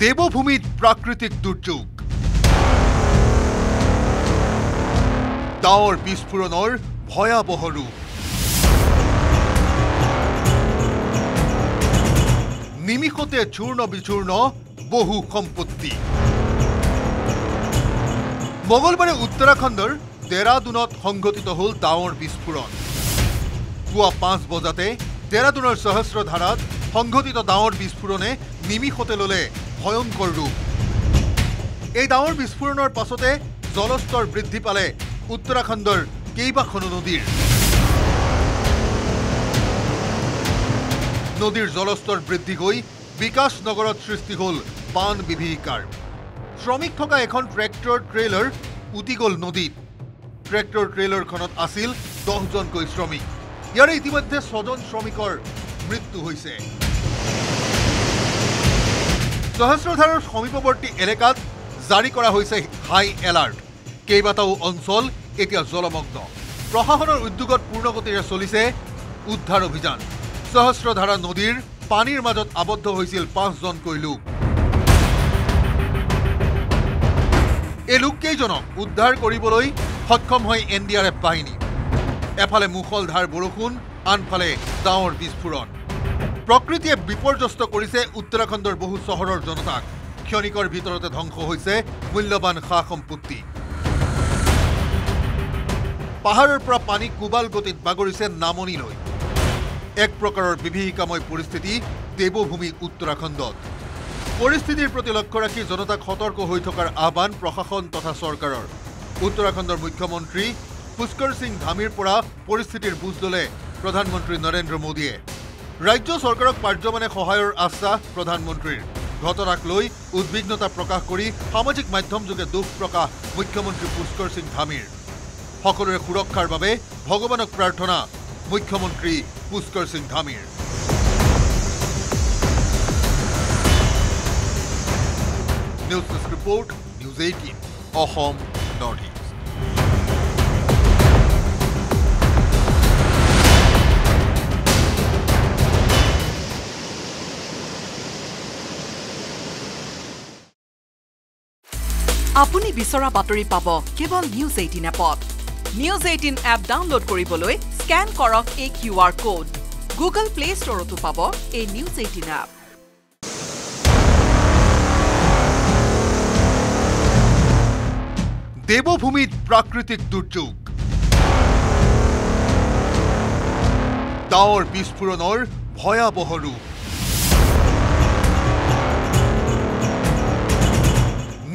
দেবভূমিত প্ৰাকৃতিক দুৰ্যোগ ডাৱৰ বিস্ফোৰণৰ ভয়াবহ ৰূপ নিমিষতে চূৰ্ণ বিচূৰ্ণ বহু সম্পত্তি মঙলবাৰে উত্তৰাখণ্ডৰ দেৰাদুনত সংঘটিত হল ডাৱৰ বিস্ফোৰণ পুৱা 5 বজাতে দেৰাদুনৰ সহস্ৰধাৰাত সংঘটিত ডাৱৰ বিস্ফোৰণে নিমিষতে ললে ভয়ংকৰ ৰূপ এই ডাৱৰ বিস্ফোৰণৰ পাছতে জলস্তৰ বৃদ্ধি পালে উত্তৰাখণ্ডৰ কেইবাখনো নদীৰ জলস্তৰ বৃদ্ধি হৈ বিকাশ নগৰত সৃষ্টি হল বান বিভীষিকাৰ শ্ৰমিক থকা এখন ট্ৰেক্টৰ ট্ৰেইলাৰ উটি গল নদীত ট্ৰেক্টৰ ট্ৰেইলাৰখনত আছিল 10 জনকৈ শ্ৰমিক ইয়াৰে ইতিমধ্যে 6 জন শ্ৰমিকৰ মৃত্যু হৈছে সহস্ৰধাৰৰ সমীপৱৰ্তী এলেকাত জাৰি কৰা হৈছে হাই এলাৰ্ট কেইবাটাও অঞ্চল এতিয়া জলমগ্ন প্ৰশাসনৰ উদ্যোগত পূৰ্ণগতিৰে চলিছে উদ্ধাৰ অভিযান সহস্ৰধাৰা নদীৰ পানীৰ মাজত আবদ্ধ হৈছিল 5 জনকৈ লোক এই লোককেইজনক উদ্ধাৰ কৰিবলৈ সক্ষম হয় এনডিআৰএফ বাহিনী এফালে মুখলধাৰ বৰষুণ আনফালে ডাৱৰ বিস্ফোৰণ প্ৰকৃতিয়ে বিপৰ্যস্ত কৰিছে উত্তৰাখণ্ডৰ বহু চহৰৰ জনতাক ক্ষণিকৰ ভিতৰতে ধ্বংস হৈছে মূল্যৱান সা সম্পত্তি পাহাৰৰ পৰা পানী কুবাল গতিত বাগৰিছে নামনিলৈ এক প্ৰকাৰৰ বিভীষিকাময় পৰিস্থিতি দেৱভূমি উত্তৰাখণ্ডত পৰিস্থিতিৰ প্ৰতি লক্ষ্য ৰাখি জনতাক সতৰ্ক হৈ থকাৰ আহ্বান প্ৰশাসন তথা চৰকাৰৰ উত্তৰাখণ্ডৰ মুখ্যমন্ত্ৰী পুষ্কৰ সিং ধামীৰ পৰা পৰিস্থিতিৰ বুজ ললে প্ৰধানমন্ত্ৰী নৰেন্দ্ৰ মোদীয়ে ৰাজ্য চৰকাৰক পাৰ্যমানে সহায়ৰ আশ্বাস প্ৰধানমন্ত্ৰীৰ ঘটনাক লৈ উদ্বিগ্নতা প্ৰকাশ কৰি সামাজিক মাধ্যম যোগে দুখ প্ৰকাশ মুখ্যমন্ত্ৰী পুষ্কৰ সিং ধামীৰ সকলোৰে সুৰক্ষাৰ বাবে ভগৱানক প্ৰাৰ্থনা মুখ্যমন্ত্ৰী পুষ্কৰ সিং ধামীৰ news desk report news 18 Assam north east আপুনি বিচৰা বাতৰি পাব কেৱল নিউজ 18 এপত নিউজ 18 এপ ডাউনলোড কৰিবলৈ স্ক্যান কৰক এই QR কোড গুগল প্লে ষ্টৰতো পাব এই নিউজ 18 এপ দেৱভূমিত প্ৰাকৃতিক দুৰ্যোগ ডাৱৰ বিস্ফোৰণৰ ভয়াবহ ৰূপ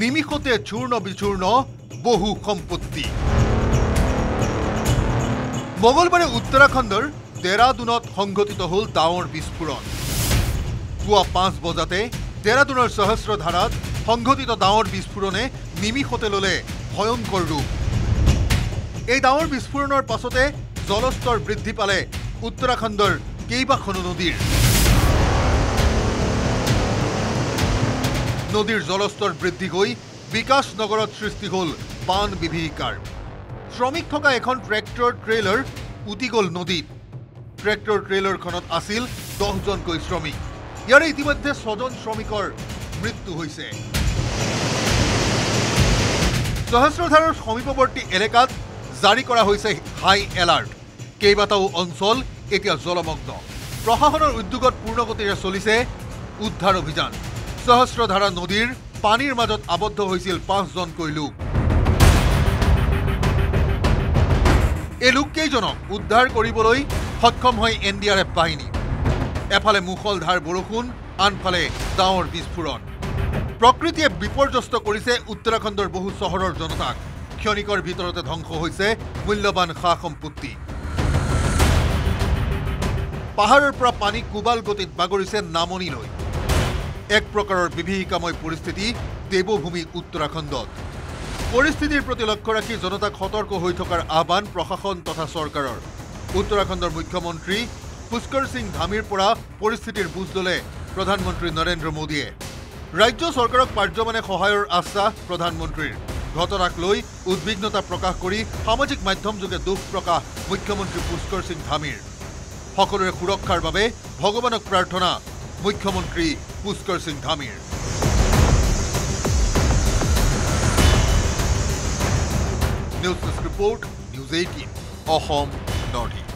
নিমিষতে চূৰ্ণ বিচূৰ্ণ বহু সম্পত্তি মঙলবাৰে উত্তৰাখণ্ডৰ দেৰাদুনত সংঘটিত হল ডাৱৰ বিস্ফোৰণ পুৱা 5 বজাতে দেৰাদুনৰ সহস্ৰধাৰাত সংঘটিত ডাৱৰ বিস্ফোৰণে নিমিষতে ললে ভয়ংকৰ ৰূপ এই ডাৱৰ বিস্ফোৰণৰ পাছতে জলস্তৰ বৃদ্ধি পালে উত্তৰাখণ্ডৰ কেইবাখনো নদীৰ জলস্তৰ বৃদ্ধি হৈ বিকাশ নগৰত সৃষ্টি হল বান বিভীষিকাৰ শ্ৰমিক থকা এখন ট্ৰেক্টৰ ট্ৰেইলাৰ উটি গল নদীত ট্ৰেক্টৰ ট্ৰেইলাৰখনত আছিল 10 জনকৈ শ্ৰমিক ইয়াৰে ইতিমধ্যে 6 জন শ্ৰমিকৰ মৃত্যু হৈছে সহস্ৰধাৰৰ সমীপৱৰ্তী এলেকাত জাৰি কৰা হৈছে হাই এলাৰ্ট কেইবাটাও অঞ্চল এতিয়া জলমগ্ন প্ৰশাসনৰ উদ্যোগত পূৰ্ণগতিৰে চলিছে উদ্ধাৰ অভিযান সহস্ৰধাৰা নদীৰ পানীৰ মাজত আবদ্ধ হৈছিল 5 জনকৈ লোক এই লোককেইজনক উদ্ধাৰ কৰিবলৈ সক্ষম হয় এনডিআৰএফ বাহিনী এফালে মুখলধাৰ বৰষুণ আনফালে ডাৱৰ বিস্ফোৰণ প্ৰকৃতিয়ে বিপৰ্যস্ত কৰিছে উত্তৰাখণ্ডৰ বহু চহৰৰ জনতাক ক্ষণিকৰ ভিতৰতে ধ্বংস হৈছে মূল্যৱান সা সম্পত্তি পাহাৰৰ পৰা পানী কুবাল গতিত বাগৰিছে নামনিলৈ এক প্ৰকাৰৰ বিভীষিকাময় পৰিস্থিতি দেৱভূমি উত্তৰাখণ্ডত পৰিস্থিতিৰ প্ৰতি লক্ষ্য ৰাখি জনতাক সতৰ্ক হৈ থকাৰ আহ্বান প্ৰশাসন তথা চৰকাৰৰ উত্তৰাখণ্ডৰ মুখ্যমন্ত্ৰী পুষ্কৰ সিং ধামীৰ পৰা পৰিস্থিতিৰ বুজ ললে প্ৰধানমন্ত্ৰী নৰেন্দ্ৰ মোদীয়ে ৰাজ্য চৰকাৰক পাৰ্যমানে সহায়ৰ আশ্বাস প্ৰধানমন্ত্ৰীৰ ঘটনাক লৈ উদ্বিগ্নতা প্ৰকাশ কৰি সামাজিক মাধ্যম যোগে দুখ প্ৰকাশ মুখ্যমন্ত্ৰী পুষ্কৰ সিং ধামীৰ সকলোৰে সুৰক্ষাৰ বাবে ভগৱানক প্ৰাৰ্থনা মুখ্যমন্ত্ৰী পুষ্কৰ সিং ধামীৰ news desk report news 18 Assam north east.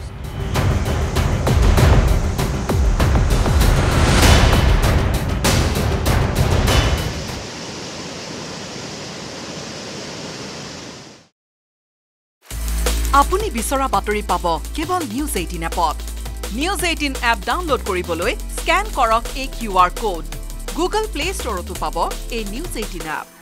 আপুনি বিচৰা বাতৰি পাব কেৱল নিউজ 18 এপত। নিউজ 18 এপ ডাউনলোড কৰিবলৈ স্কেন কৰক এই QR কোড। গুগল প্লে ষ্টৰতো পাব এই নিউজ 18 এপ।